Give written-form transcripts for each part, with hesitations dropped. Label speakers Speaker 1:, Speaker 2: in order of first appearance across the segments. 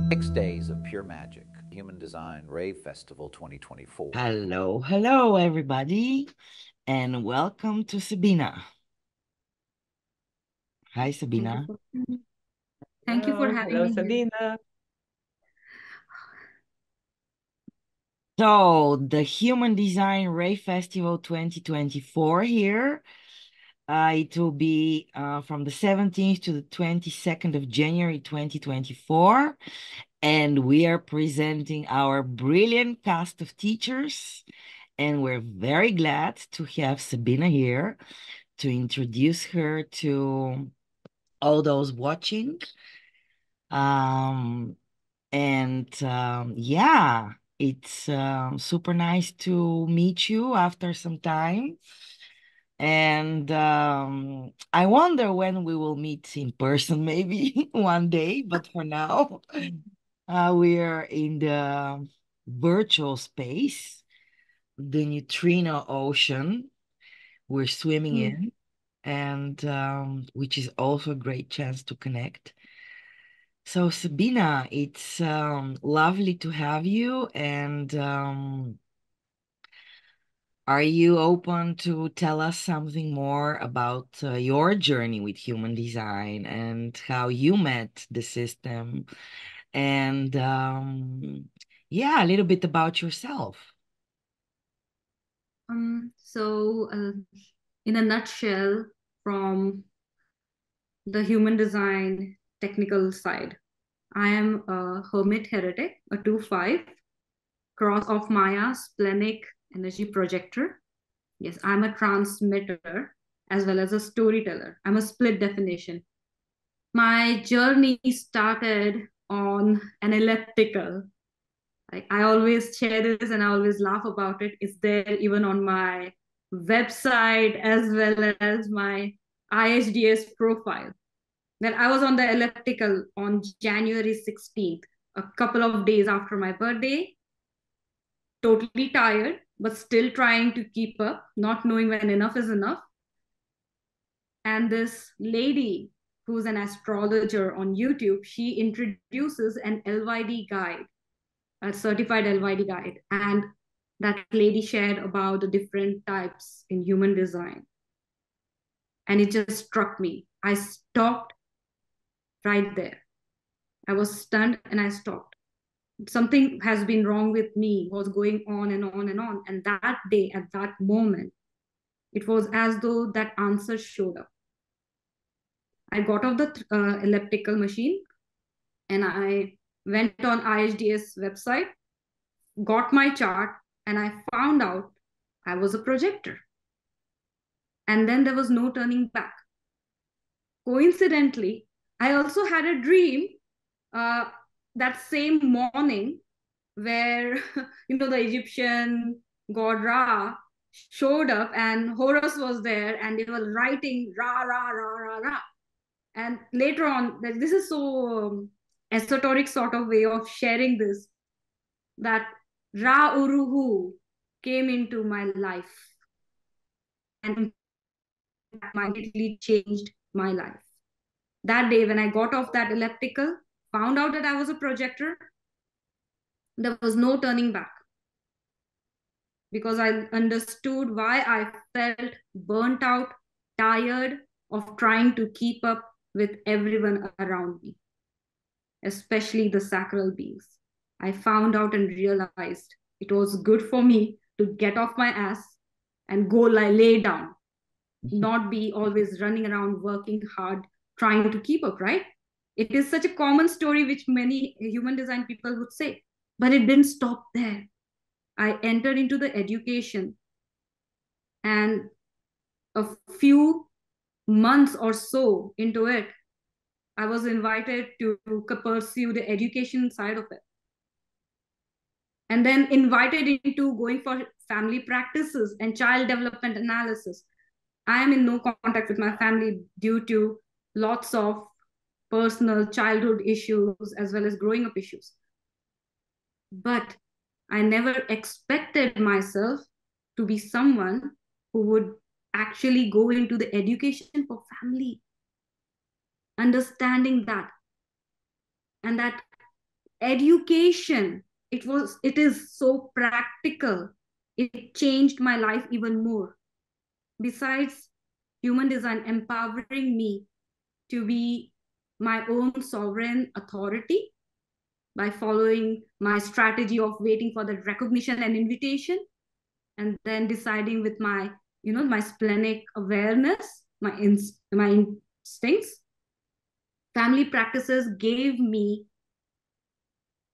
Speaker 1: 6 days of pure magic. Human Design Rave Festival 2024.
Speaker 2: Hello, everybody, and welcome to Sabina. Hi,
Speaker 3: Thank you
Speaker 2: Sabina.
Speaker 3: for thank you for having
Speaker 4: Hello,
Speaker 3: me here.
Speaker 4: Sabina.
Speaker 2: So, the Human Design Rave Festival 2024 here. It will be from the 17th to the 22nd of January 2024. And we are presenting our brilliant cast of teachers. And we're very glad to have Sabina here to introduce her to all those watching. Yeah, it's super nice to meet you after some time. And I wonder when we will meet in person, maybe one day. But for now, we're in the virtual space, the neutrino ocean we're swimming
Speaker 3: Mm.
Speaker 2: in, and which is also a great chance to connect. So Sabina, it's lovely to have you. And are you open to tell us something more about your journey with human design and how you met the system? And yeah, a little bit about yourself.
Speaker 3: So, in a nutshell, from the human design technical side, I am a hermit heretic, a 2-5, cross of Maya, Splenic energy projector. Yes, I'm a transmitter as well as a storyteller. I'm a split definition. My journey started on an elliptical. Like, I always share this and I always laugh about it. It's there even on my website as well as my IHDS profile. That I was on the elliptical on January 16th, a couple of days after my birthday, totally tired, but still trying to keep up, not knowing when enough is enough. And this lady who's an astrologer on YouTube, she introduces an LYD guide, a certified LYD guide. And that lady shared about the different types in human design. And it just struck me. I stopped right there. I was stunned and I stopped. Something has been wrong with me, was going on and on and on. And that day, at that moment, it was as though that answer showed up. I got off the elliptical machine and I went on IHDS website, got my chart, and I found out I was a projector. And then there was no turning back. Coincidentally, I also had a dream uh, that same morning where the Egyptian god Ra showed up and Horus was there and they were writing Ra Ra Ra Ra Ra. And later on, this is so esoteric sort of way of sharing this, that Ra Uru Hu came into my life and immediately changed my life. That day, when I got off that elliptical, found out that I was a projector, there was no turning back because I understood why I felt burnt out, tired of trying to keep up with everyone around me, especially the sacral beings. I found out and realized it was good for me to get off my ass and go lay down, not be always running around working hard, trying to keep up, right? It is such a common story which many human design people would say, but it didn't stop there. I entered into the education, and a few months or so into it, I was invited to pursue the education side of it. And then invited into going for family practices and child development analysis. I am in no contact with my family due to lots of personal childhood issues as well as growing up issues. But I never expected myself to be someone who would actually go into the education for family, understanding that. And that education. It is so practical. It changed my life even more. Besides human design empowering me to be my own sovereign authority by following my strategy of waiting for the recognition and invitation, and then deciding with my, my splenic awareness, my instincts. Family practices gave me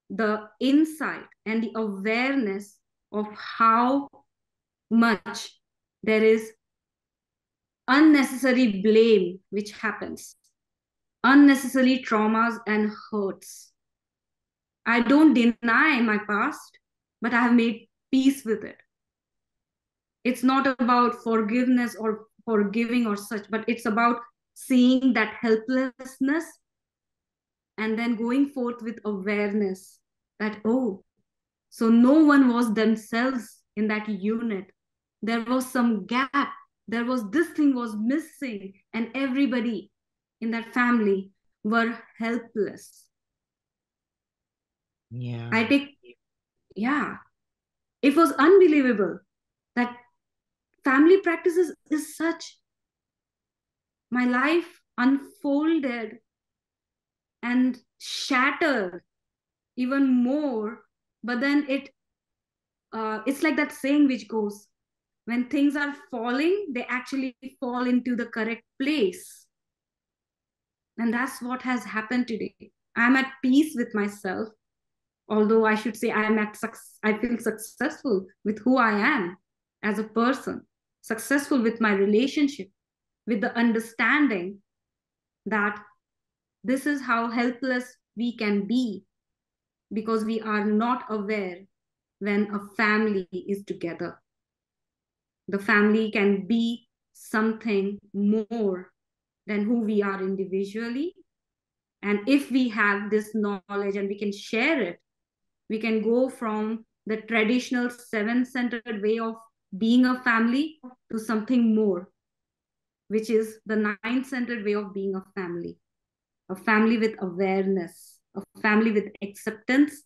Speaker 3: the insight and the awareness of how much there is unnecessary blame which happens, unnecessary traumas and hurts. I don't deny my past, but I have made peace with it. It's not about forgiveness or forgiving or such, but it's about seeing that helplessness and then going forth with awareness that, oh, so no one was themselves in that unit. There was some gap. There was this thing was missing, and everybody in that family were helpless.
Speaker 2: Yeah.
Speaker 3: Yeah, it was unbelievable that family practices is such. My life unfolded and shattered even more, but then it's like that saying which goes, when things are falling, they actually fall into the correct place. And that's what has happened today. I'm at peace with myself, although I should say I feel successful with who I am as a person, successful with my relationship, with the understanding that this is how helpless we can be because we are not aware when a family is together. The family can be something more than who we are individually. And if we have this knowledge and we can share it, we can go from the traditional seven-centered way of being a family to something more, which is the nine-centered way of being a family with awareness, a family with acceptance,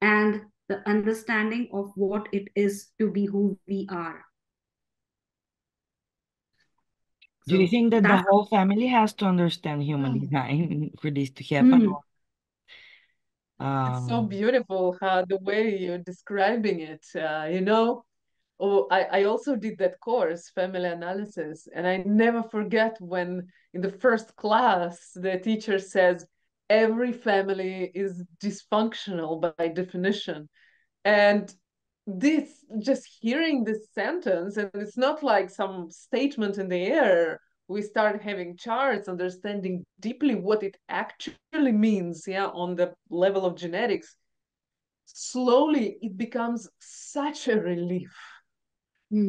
Speaker 3: and the understanding of what it is to be who we are.
Speaker 2: Do you
Speaker 3: So
Speaker 2: think that the
Speaker 3: that's
Speaker 2: whole family has to understand human design for this to happen?
Speaker 4: It's so beautiful how the way you're describing it. Oh, I also did that course, family analysis, and I never forget when in the first class the teacher says every family is dysfunctional by definition. And this, just hearing this sentence, and it's not like some statement in the air, we start having charts, understanding deeply what it actually means, yeah, on the level of genetics. Slowly, it becomes such a relief,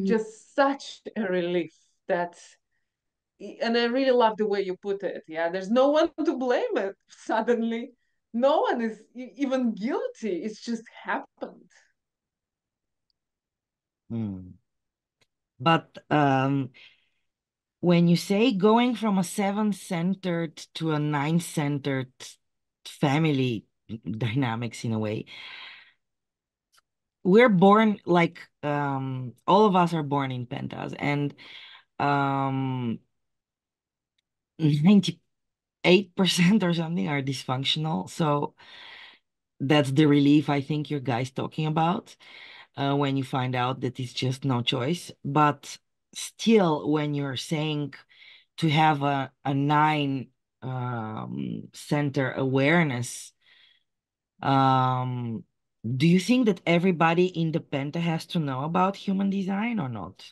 Speaker 4: just such a relief that, and I really love the way you put it. Yeah, there's no one to blame it suddenly. No one is even guilty. It's just happened.
Speaker 2: But when you say going from a seven-centered to a nine-centered family dynamics in a way, we're born like all of us are born in pentas, and 98% or something are dysfunctional. So that's the relief I think your guy's talking about when you find out that it's just no choice. But still, when you're saying to have a nine center awareness, do you think that everybody in the Penta has to know about human design or not?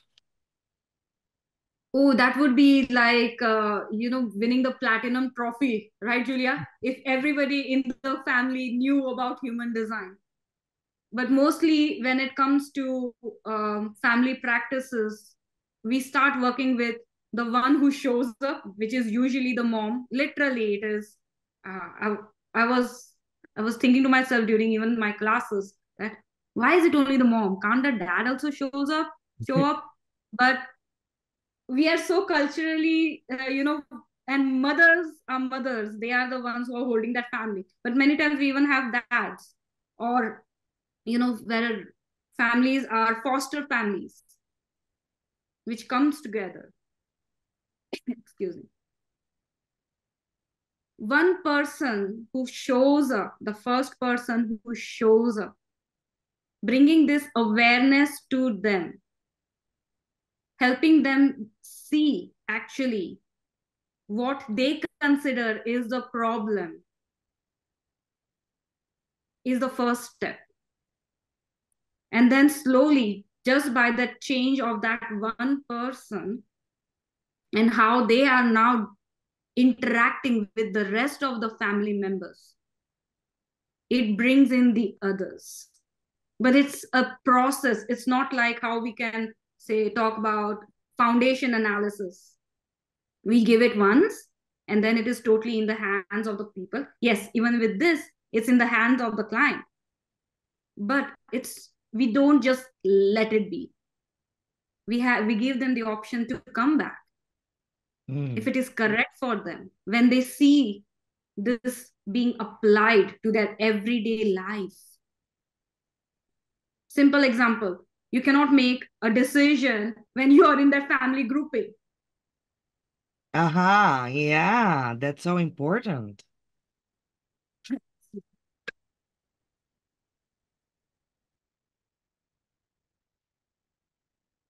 Speaker 3: Oh, that would be like, winning the platinum trophy, right, Julia? If everybody in the family knew about human design. But mostly when it comes to family practices, we start working with the one who shows up, which is usually the mom. Literally, it is. I was thinking to myself during even my classes that why is it only the mom? Can't the dad also show up? But we are so culturally, And mothers are mothers. They are the ones who are holding that family. But many times we even have dads, or, where families are foster families, which comes together. Excuse me. One person who shows up, the first person who shows up, bringing this awareness to them, helping them see actually what they consider is the problem, is the first step. And then slowly, just by the change of that one person and how they are now interacting with the rest of the family members, it brings in the others. But it's a process. It's not like how we can say, talk about foundation analysis. We give it once and then it is totally in the hands of the people. Yes, even with this, it's in the hands of the client. But we don't just let it be. We give them the option to come back. If it is correct for them, when they see this being applied to their everyday life. Simple example, you cannot make a decision when you are in that family grouping.
Speaker 2: Yeah, that's so important.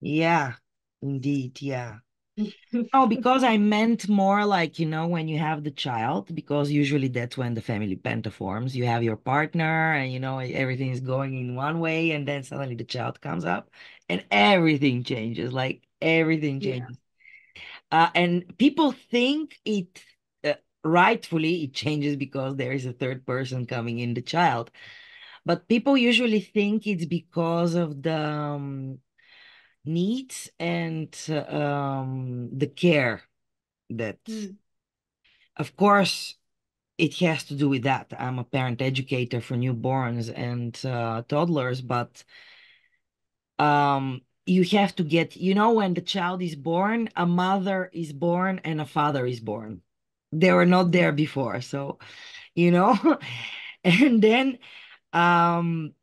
Speaker 2: Yeah, indeed, yeah. Oh, because I meant more like, when you have the child, because usually that's when the family penta forms. You have your partner and, everything is going in one way, and then suddenly the child comes up and everything changes, like everything changes. And people think uh, rightfully, it changes because there is a third person coming in the child. But people usually think it's because of the needs and the care that, of course, it has to do with that. I'm a parent educator for newborns and toddlers, but you have to get, when the child is born, a mother is born and a father is born. They were not there before. So, and then um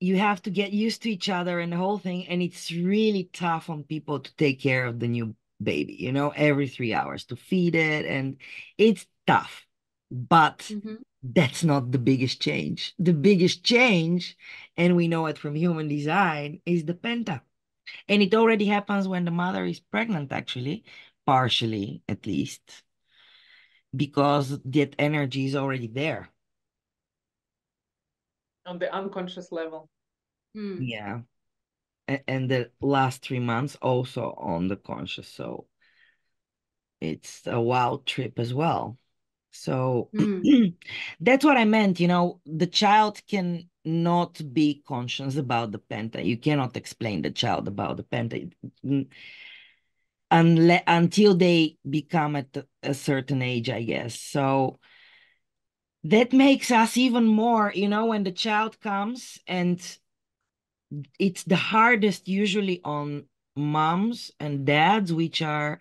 Speaker 2: you have to get used to each other and the whole thing. And it's really tough on people to take care of the new baby, every 3 hours to feed it. And it's tough, but that's not the biggest change. The biggest change, and we know it from human design, is the penta. And it already happens when the mother is pregnant, actually, partially at least, because that energy is already there.
Speaker 4: On the unconscious level.
Speaker 2: Yeah. And the last 3 months also on the conscious. So it's a wild trip as well. So that's what I meant, the child can not be conscious about the penta. You cannot explain the child about the penta until they become at a certain age, I guess. So that makes us even more, when the child comes, and it's the hardest usually on moms and dads, which are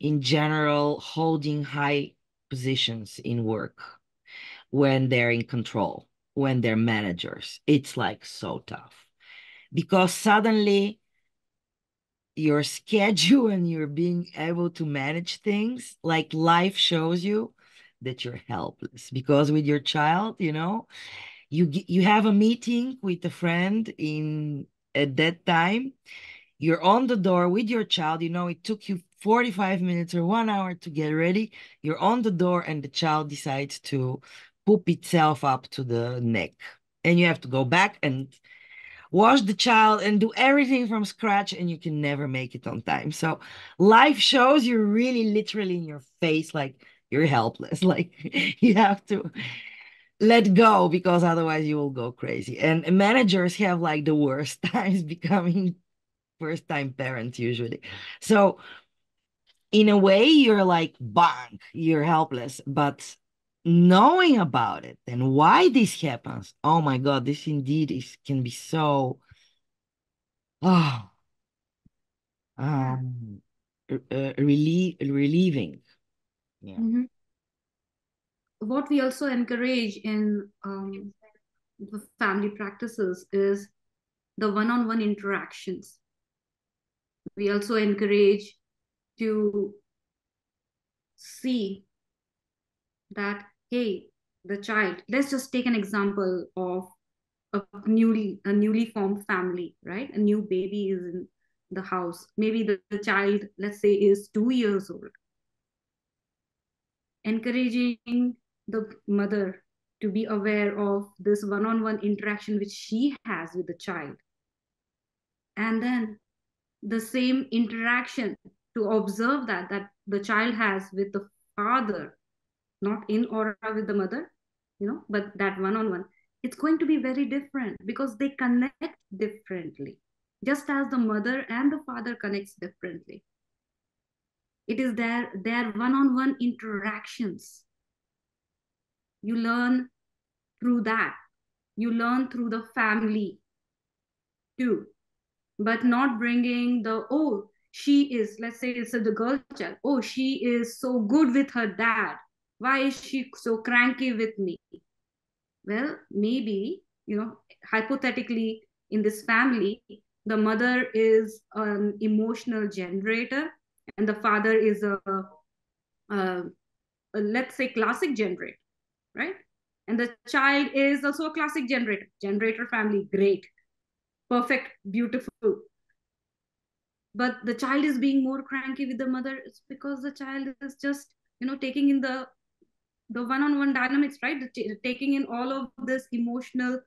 Speaker 2: in general holding high positions in work when they're in control, when they're managers. It's like so tough because suddenly your schedule and you're being able to manage things, like life shows you that you're helpless. Because with your child, you have a meeting with a friend in at that time, you're on the door with your child, it took you 45 minutes or 1 hour to get ready. You're on the door and the child decides to poop itself up to the neck. And you have to go back and wash the child and do everything from scratch, and you can never make it on time. So life shows you really literally in your face, like you're helpless. Like you have to let go because otherwise you will go crazy. And managers have like the worst times becoming first time parents usually. So in a way, you're like, bang, you're helpless. But knowing about it and why this happens, oh my God, this indeed can be so oh relieving. Yeah.
Speaker 3: Mm-hmm. What we also encourage in the family practices is the one-on-one interactions. We also encourage to see that, hey, the child, let's just take an example of a newly formed family, right? A new baby is in the house. Maybe the child, let's say, is 2 years old. Encouraging the mother to be aware of this one-on-one interaction which she has with the child, and then the same interaction to observe that the child has with the father, not in aura with the mother, but that one-on-one, it's going to be very different because they connect differently, just as the mother and the father connects differently. It is their one-on-one interactions. You learn through that. You learn through the family too, but not bringing the, oh, she is, let's say it's the girl child, oh, she is so good with her dad, why is she so cranky with me? Well, maybe, hypothetically, in this family, the mother is an emotional generator and the father is a let's say classic generator, right? And the child is also a classic generator family, great, perfect, beautiful. But the child is being more cranky with the mother. It's because the child is just, taking in the one-on-one dynamics, right? Taking in all of this emotional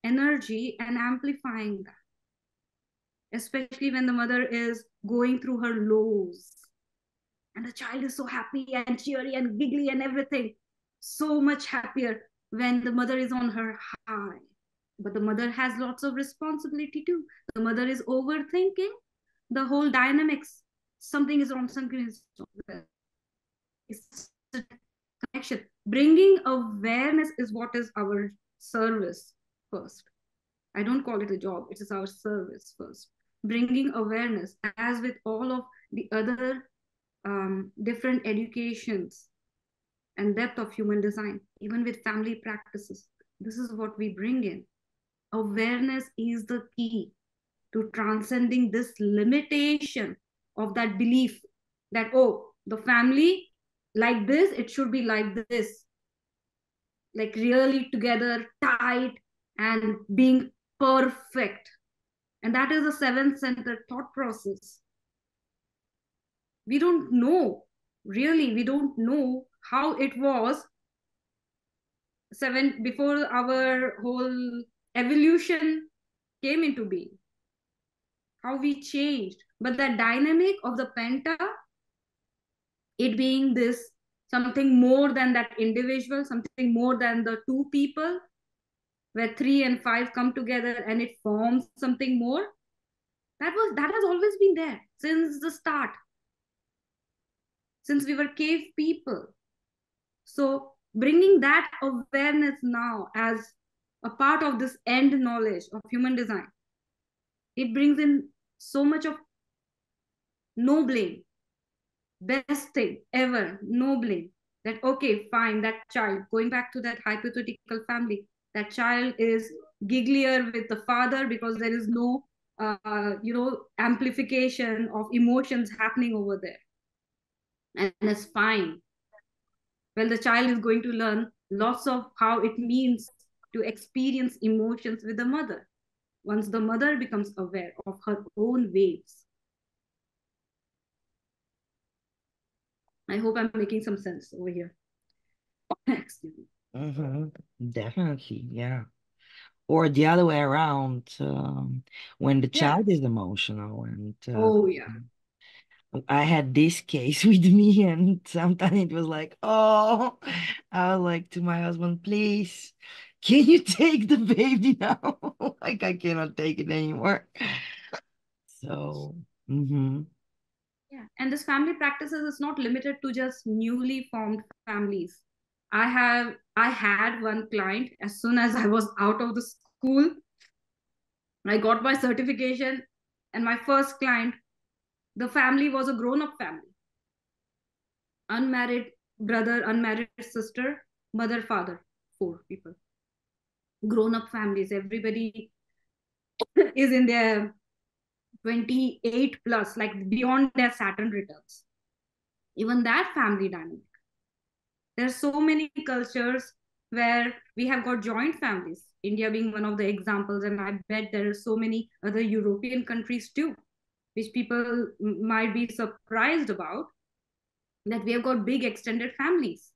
Speaker 3: energy and amplifying that, especially when the mother is going through her lows and the child is so happy and cheery and giggly and everything, so much happier when the mother is on her high. But the mother has lots of responsibility too. The mother is overthinking the whole dynamics. Something is wrong, something is wrong. It's a connection. Bringing awareness is what is our service first. I don't call it a job, it is our service first. Bringing awareness, as with all of the other different educations and depth of human design, even with family practices, this is what we bring in. Awareness is the key to transcending this limitation of that belief that, oh, the family like this, it should be like this, like really together, tight, and being perfect. And that is a seven-centered thought process. We don't know, really, we don't know how it was before our whole evolution came into being, how we changed. But the dynamic of the penta, it being this something more than that individual, something more than the two people, where 3 and 5 come together and it forms something more, that has always been there since the start, since we were cave people. So bringing that awareness now as a part of this end knowledge of human design, it brings in so much of no blame. Best thing ever, no blame. That, okay, fine, that child, going back to that hypothetical family, that child is gigglier with the father because there is no amplification of emotions happening over there, and it's fine. Well, the child is going to learn lots of how it means to experience emotions with the mother once the mother becomes aware of her own waves. I hope I'm making some sense over here. Excuse me.
Speaker 2: Definitely, yeah. Or the other way around, when the child is emotional, and
Speaker 3: Oh yeah.
Speaker 2: I had this case with me, and sometimes it was like, oh, I was like to my husband, please, can you take the baby now? Like, I cannot take it anymore. So,
Speaker 3: Yeah, and this family practices is not limited to just newly formed families. I had one client, as soon as I was out of the school, I got my certification, and my first client, the family was a grown-up family, unmarried brother, unmarried sister, mother, father, 4 people. Grown-up families, everybody is in their 28 plus, like beyond their Saturn returns. Even that family dynamic. There's so many cultures where we have got joint families, India being one of the examples, and I bet there are so many other European countries too, which people might be surprised about, that we have got big extended families,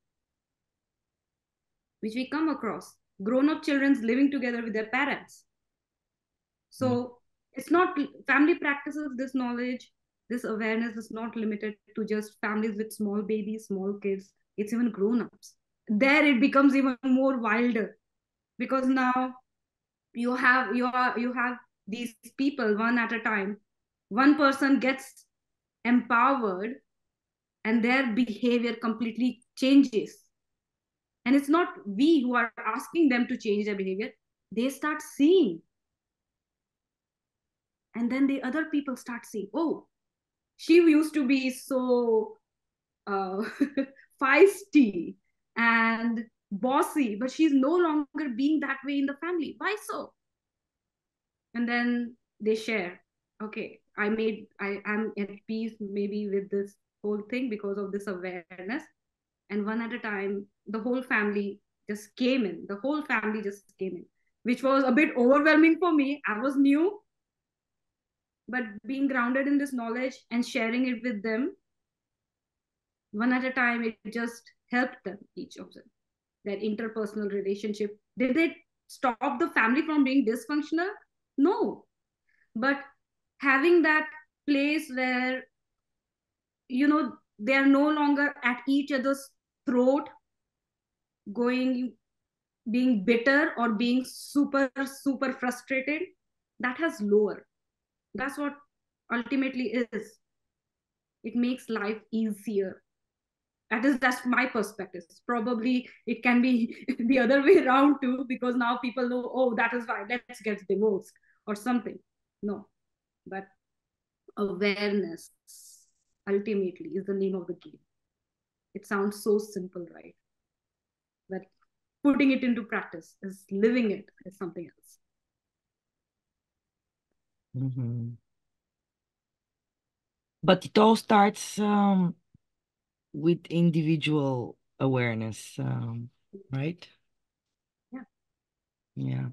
Speaker 3: which we come across. Grown-up children living together with their parents. So it's not, family practices this knowledge, this awareness is not limited to just families with small babies, small kids. It's even grown-ups. There it becomes even more wilder, because now you have these people one at a time. One person gets empowered and their behavior completely changes. And it's not we who are asking them to change their behavior. They start seeing. And then the other people start seeing, oh, she used to be so feisty and bossy, but she's no longer being that way in the family. Why so? And then they share, okay, I'm at peace maybe with this whole thing because of this awareness. And one at a time, the whole family just came in. The whole family just came in, which was a bit overwhelming for me. I was new, but being grounded in this knowledge and sharing it with them, one at a time, it just helped them, each of them, their interpersonal relationship. Did they stop the family from being dysfunctional? No. But having that place where, they are no longer at each other's throat, being bitter or being super, super frustrated, that has lower. That's what ultimately is. It makes life easier. That's my perspective. Probably it can be the other way around too, because now people know, oh, that is why, let's get divorced or something. No, but awareness ultimately is the name of the game. It sounds so simple, right? But putting it into practice is living it is something else.
Speaker 2: But it all starts with individual awareness, right?
Speaker 3: Yeah.
Speaker 2: Yeah.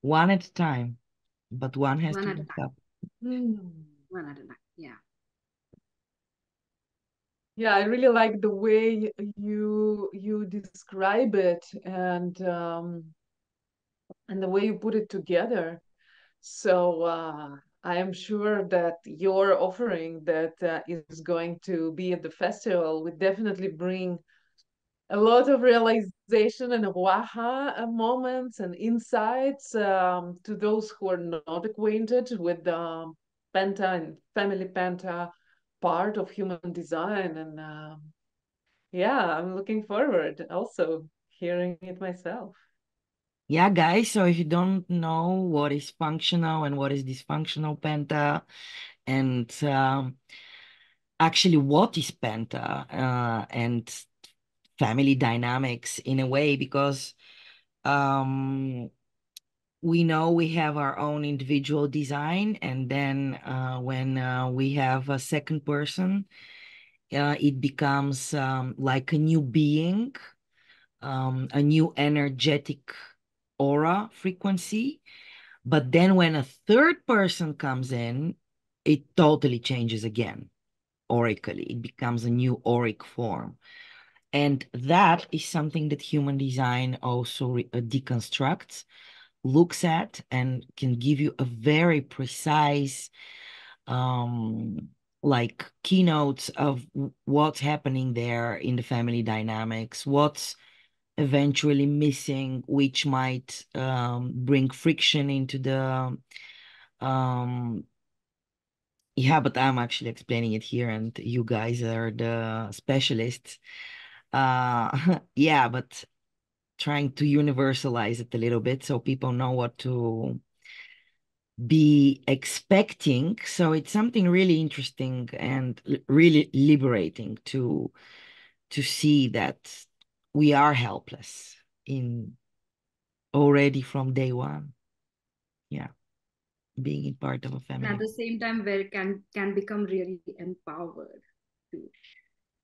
Speaker 2: One at a time, but one has
Speaker 3: One
Speaker 2: to
Speaker 3: at a
Speaker 2: wake
Speaker 3: time.
Speaker 2: up.
Speaker 3: One at a time. Yeah.
Speaker 4: Yeah, I really like the way you describe it, and the way you put it together. So I am sure that your offering that is going to be at the festival would definitely bring a lot of realization and waha moments and insights to those who are not acquainted with the penta and family penta part of human design. And yeah, I'm looking forward also hearing it myself.
Speaker 2: Yeah, guys, so if you don't know what is functional and what is dysfunctional penta, and actually what is penta, and family dynamics in a way, because we know we have our own individual design, and then when we have a second person, it becomes like a new being, a new energetic aura frequency. But then when a third person comes in, it totally changes again, aurically. It becomes a new auric form. And that is something that human design also deconstructs, looks at, and can give you a very precise like keynotes of what's happening there in the family dynamics, what's eventually missing, which might bring friction into the yeah, but I'm actually explaining it here and you guys are the specialists. Yeah, but trying to universalize it a little bit so people know what to be expecting. So it's something really interesting and really liberating to to see that we are helpless in already from day one. Yeah, being in part of a family.
Speaker 3: And at the same time, where it can become really empowered too.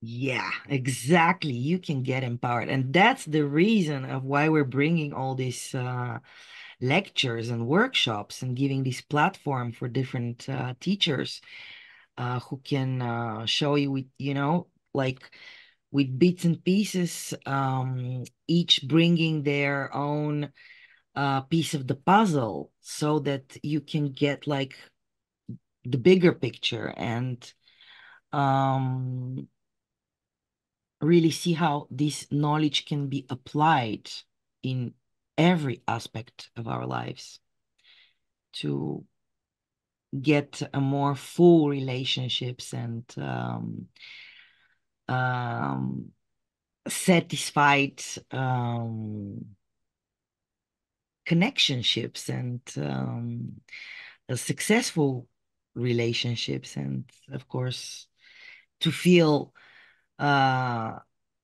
Speaker 2: Yeah, exactly. You can get empowered. And that's the reason of why we're bringing all these lectures and workshops and giving this platform for different teachers who can show you with, like with bits and pieces, each bringing their own piece of the puzzle so that you can get like the bigger picture and really see how this knowledge can be applied in every aspect of our lives to get a more full relationships and satisfied connectionships and successful relationships, and of course to feel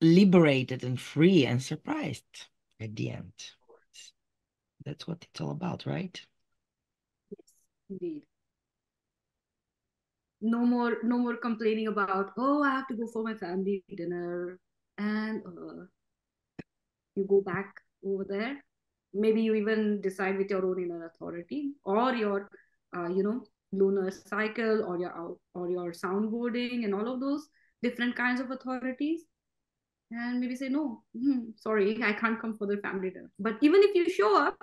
Speaker 2: liberated and free and surprised at the end. That's what it's all about, right?
Speaker 3: Yes, indeed. No more complaining about, oh, I have to go for my family dinner, and you go back over there. Maybe you even decide with your own inner authority or your lunar cycle or your soundboarding and all of those different kinds of authorities, and maybe say no, sorry, I can't come for the family dinner. But even if you show up,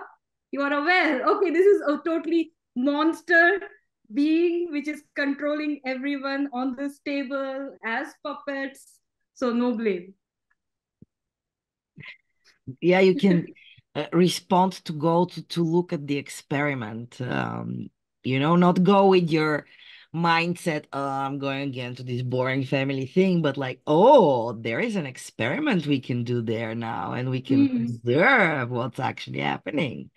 Speaker 3: you are aware, okay, this is a totally monster being which is controlling everyone on this table as puppets, so no blame.
Speaker 2: Yeah, you can respond to go to look at the experiment, not go with your mindset, oh, I'm going again to this boring family thing, but like, oh, there is an experiment we can do there now, and we can observe what's actually happening.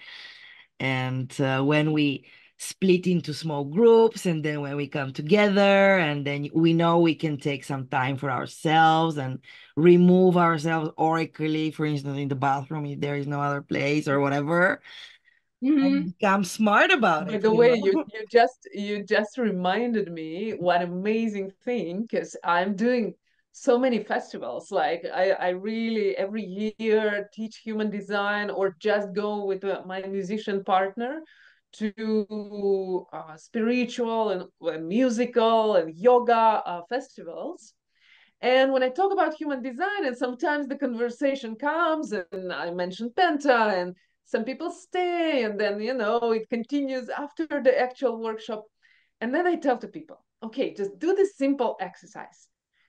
Speaker 2: And when we split into small groups, and then when we come together, and then we know we can take some time for ourselves and remove ourselves oracally, for instance, in the bathroom if there is no other place or whatever, and become smart about it.
Speaker 4: By the way, you just reminded me one amazing thing, because I'm doing so many festivals. Like I really every year teach human design or just go with my musician partner to spiritual and musical and yoga festivals. And when I talk about human design, and sometimes the conversation comes, and I mention Penta, and some people stay, and then, it continues after the actual workshop. And then I tell to people, okay, just do this simple exercise.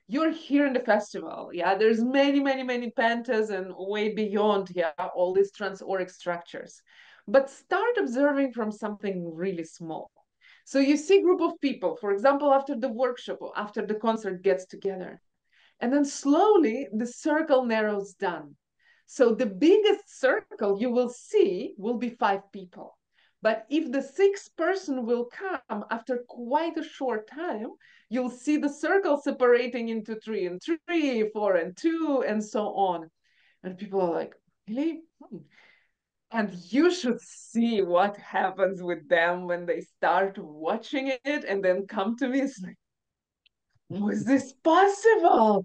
Speaker 4: You're here in the festival. Yeah, there's many, many, many pentas and way beyond, yeah, all these transauric structures. But start observing from something really small. So you see a group of people, for example, after the workshop or after the concert gets together. And then slowly the circle narrows down. So the biggest circle you will see will be 5 people. But if the 6th person will come after quite a short time, you'll see the circle separating into 3 and 3, 4 and 2, and so on. And people are like, really? And you should see what happens with them when they start watching it and then come to me. It's like, was this possible?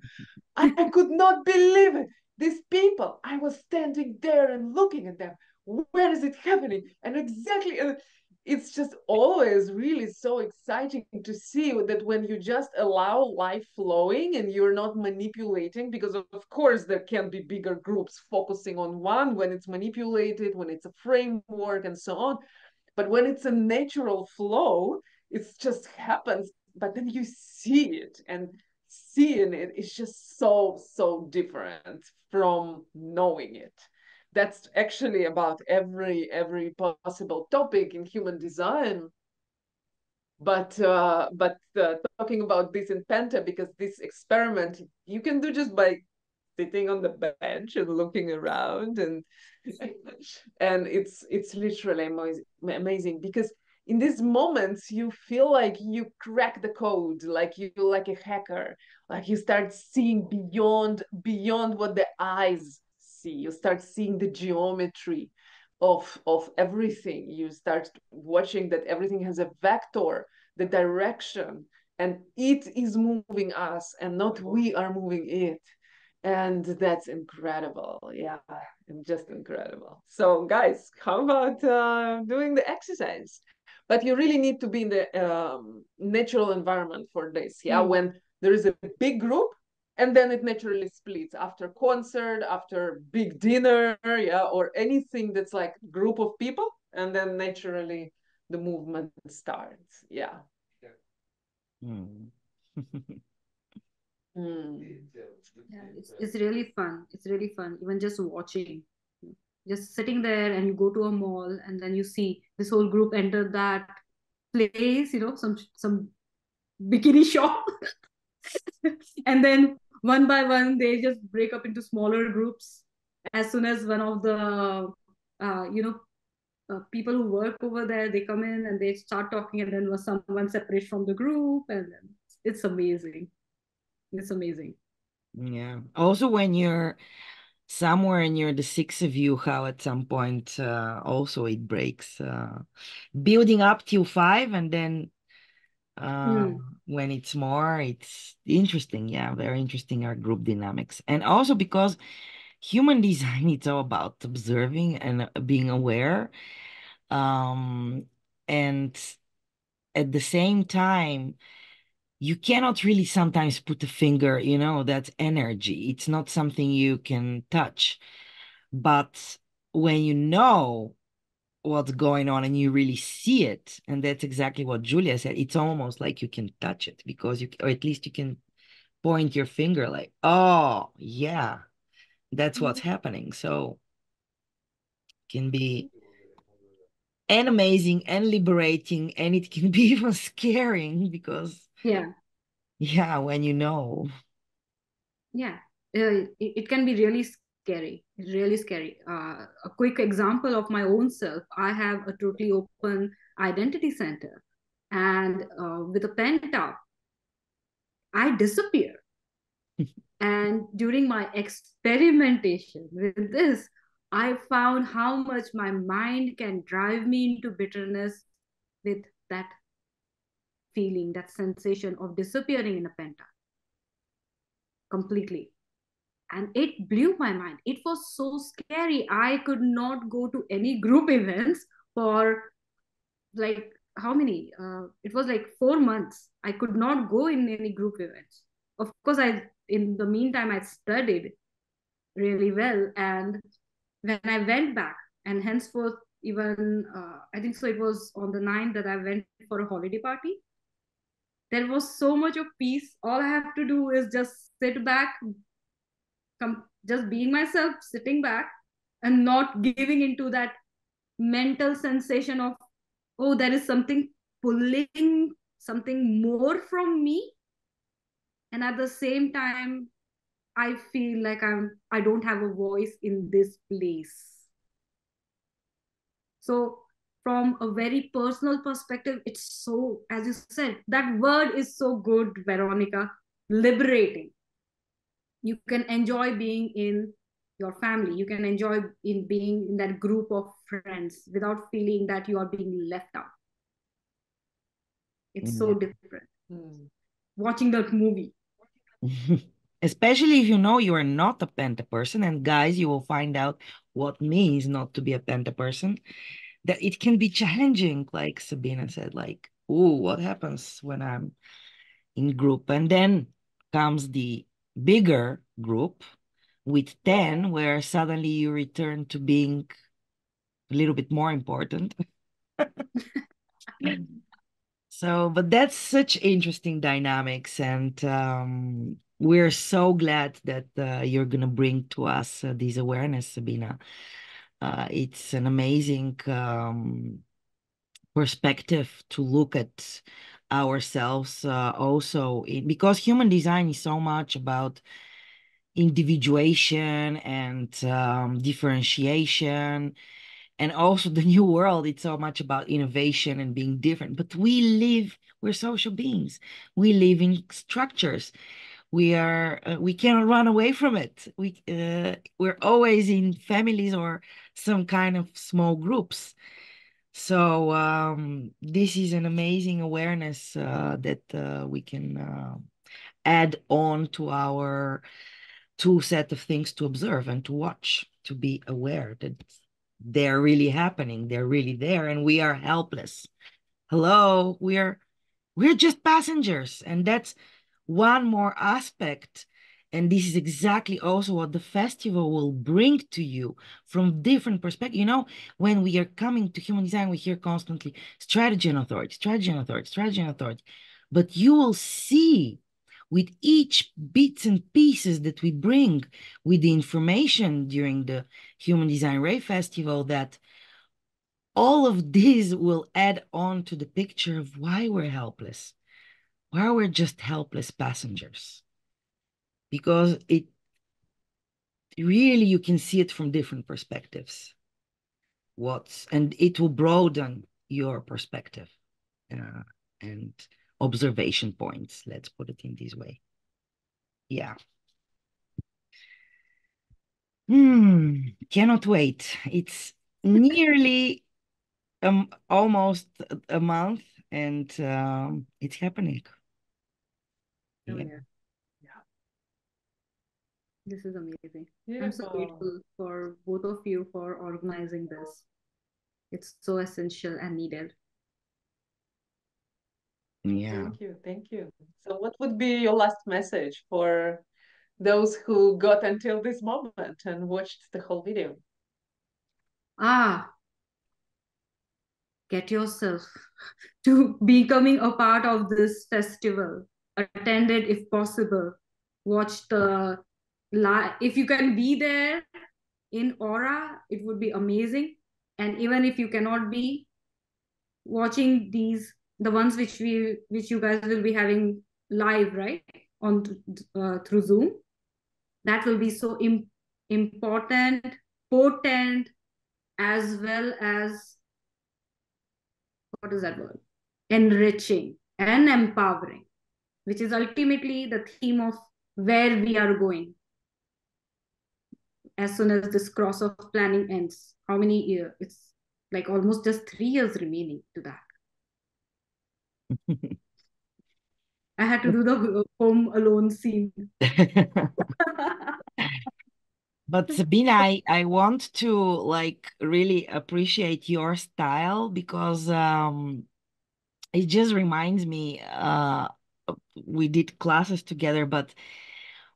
Speaker 4: I could not believe it. These people, I was standing there and looking at them. Where is it happening? And exactly, it's just always really so exciting to see that when you just allow life flowing and you're not manipulating, because of course there can be bigger groups focusing on one when it's manipulated, when it's a framework and so on. But when it's a natural flow, it just happens. But then you see it, and seeing it is just so different from knowing it. That's actually about every possible topic in human design. But talking about this in Penta, because this experiment you can do just by sitting on the bench and looking around, and it's literally amazing, because in these moments, you feel like you crack the code, like you're like a hacker, like you start seeing beyond what the eyes see. You start seeing the geometry of everything. You start watching that everything has a vector, the direction, and it is moving us and not we are moving it. And that's incredible. Yeah, and just incredible. So guys, how about doing the exercise? But you really need to be in the natural environment for this. Yeah, when there is a big group, and then it naturally splits after concert, after big dinner, yeah, or anything that's like group of people, and then naturally the movement starts. Yeah.
Speaker 3: Yeah, it's really fun. It's really fun. Even just watching, just sitting there, and you go to a mall, and then you see this whole group enter that place, some bikini shop, and then one by one they just break up into smaller groups. As soon as one of the people who work over there, they come in and they start talking, and then someone separates from the group, and then it's amazing. It's amazing.
Speaker 2: Yeah. Also, when you're somewhere and you're the six of you, how at some point also it breaks. Building up till five, and then when it's more, it's interesting. Yeah, very interesting, our group dynamics. And also because human design, it's all about observing and being aware. And at the same time, you cannot really sometimes put a finger, that's energy. It's not something you can touch. But when you know what's going on and you really see it, and that's exactly what Julia said, it's almost like you can touch it because or at least you can point your finger like, oh, yeah, that's what's happening. So it can be and amazing and liberating, and it can be even scaring because yeah, when you know.
Speaker 3: Yeah, it can be really scary. It's really scary. A quick example of my own self: I have a totally open identity center, and with a penta, I disappear. And during my experimentation with this, I found how much my mind can drive me into bitterness with that feeling, that sensation of disappearing in a penta completely. And it blew my mind. It was so scary. I could not go to any group events for like how many? It was like 4 months. I could not go in any group events. Of course, in the meantime I studied really well, and when I went back, and henceforth, even I think so, it was on the 9th that I went for a holiday party. There was so much of peace. All I have to do is just sit back, just being myself, sitting back, and not giving into that mental sensation of, oh, there is something pulling something more from me. And at the same time, I feel like I don't have a voice in this place. So from a very personal perspective, it's so, as you said, that word is so good, Veronica, liberating. You can enjoy being in your family. You can enjoy in being in that group of friends without feeling that you are being left out. It's so different. Watching that movie.
Speaker 2: Especially if you know you are not a penta person, and guys, you will find out what means not to be a penta person, that it can be challenging, like Sabina said, like, oh, what happens when I'm in group? And then comes the bigger group with 10, where suddenly you return to being a little bit more important. So, but that's such interesting dynamics, and we're so glad that you're gonna bring to us this awareness, Sabina. It's an amazing perspective to look at ourselves also because human design is so much about individuation and differentiation. And also the new world, it's so much about innovation and being different. But we're social beings. We live in structures. We cannot run away from it. We're always in families or some kind of small groups. So this is an amazing awareness that we can add on to our two set of things to observe and to watch, to be aware that they're really happening, they're really there, and we are helpless. Hello, we're just passengers, and that's one more aspect. And this is exactly also what the festival will bring to you from different perspectives. You know, when we are coming to human design, we hear constantly strategy and authority, strategy and authority, strategy and authority. But you will see with each bits and pieces that we bring with the information during the Human Design Rave Festival that all of these will add on to the picture of why we're helpless, why we're just helpless passengers. Because it really, you can see it from different perspectives. And it will broaden your perspective and observation points. Let's put it in this way. Yeah. Cannot wait. It's nearly almost a month, and it's happening.
Speaker 4: Oh,
Speaker 2: Yeah.
Speaker 4: yeah. Yeah.
Speaker 3: This is amazing. I'm so
Speaker 4: Beautiful.
Speaker 3: grateful for both of you for organizing this. It's so essential and needed.
Speaker 2: Yeah.
Speaker 4: Thank you. Thank you. So, what would be your last message for those who got until this moment and watched the whole video?
Speaker 3: Get yourself to becoming a part of this festival. Attend it if possible. Watch the live. If you can be there in Aura, it would be amazing. And even if you cannot be watching these, the ones which you guys will be having live, right, on through Zoom, that will be so important, potent, as well as, what is that word, enriching and empowering, which is ultimately the theme of where we are going as soon as this cross of planning ends. How many years? It's like almost just 3 years remaining to that. I had to do the home alone scene.
Speaker 2: But Sabina, I want to like really appreciate your style because it just reminds me we did classes together, but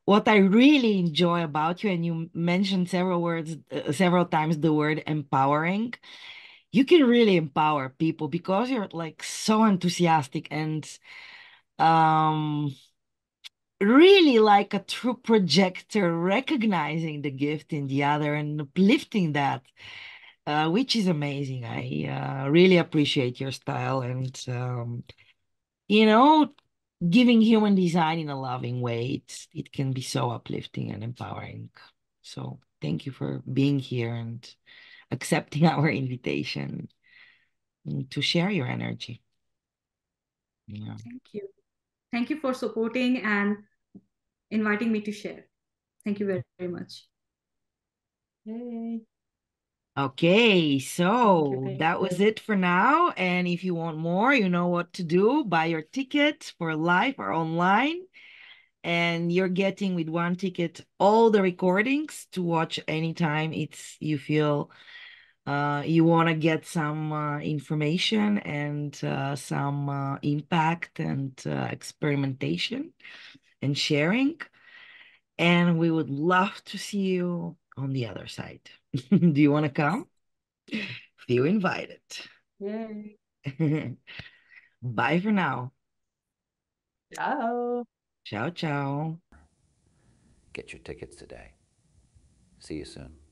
Speaker 2: what I really enjoy about you, and you mentioned several times the word empowering. You can really empower people because you're like so enthusiastic and um really like a true projector, recognizing the gift in the other and uplifting that, which is amazing. I really appreciate your style and, you know, giving human design in a loving way. It can be so uplifting and empowering. So thank you for being here and accepting our invitation to share your energy. Yeah.
Speaker 3: Thank you. Thank you for supporting and inviting me to share. Thank you very, very much.
Speaker 4: Yay.
Speaker 2: Okay, so
Speaker 4: Thank
Speaker 2: that was
Speaker 4: you.
Speaker 2: it for now. And if you want more, you know what to do. Buy your ticket for live or online. And you're getting with one ticket all the recordings to watch anytime you feel you want to get some information and some impact and experimentation and sharing. And we would love to see you on the other side. Do you want to come? Feel invited.
Speaker 4: Yay.
Speaker 2: Bye for now.
Speaker 4: Ciao.
Speaker 2: Ciao, ciao.
Speaker 1: Get your tickets today. See you soon.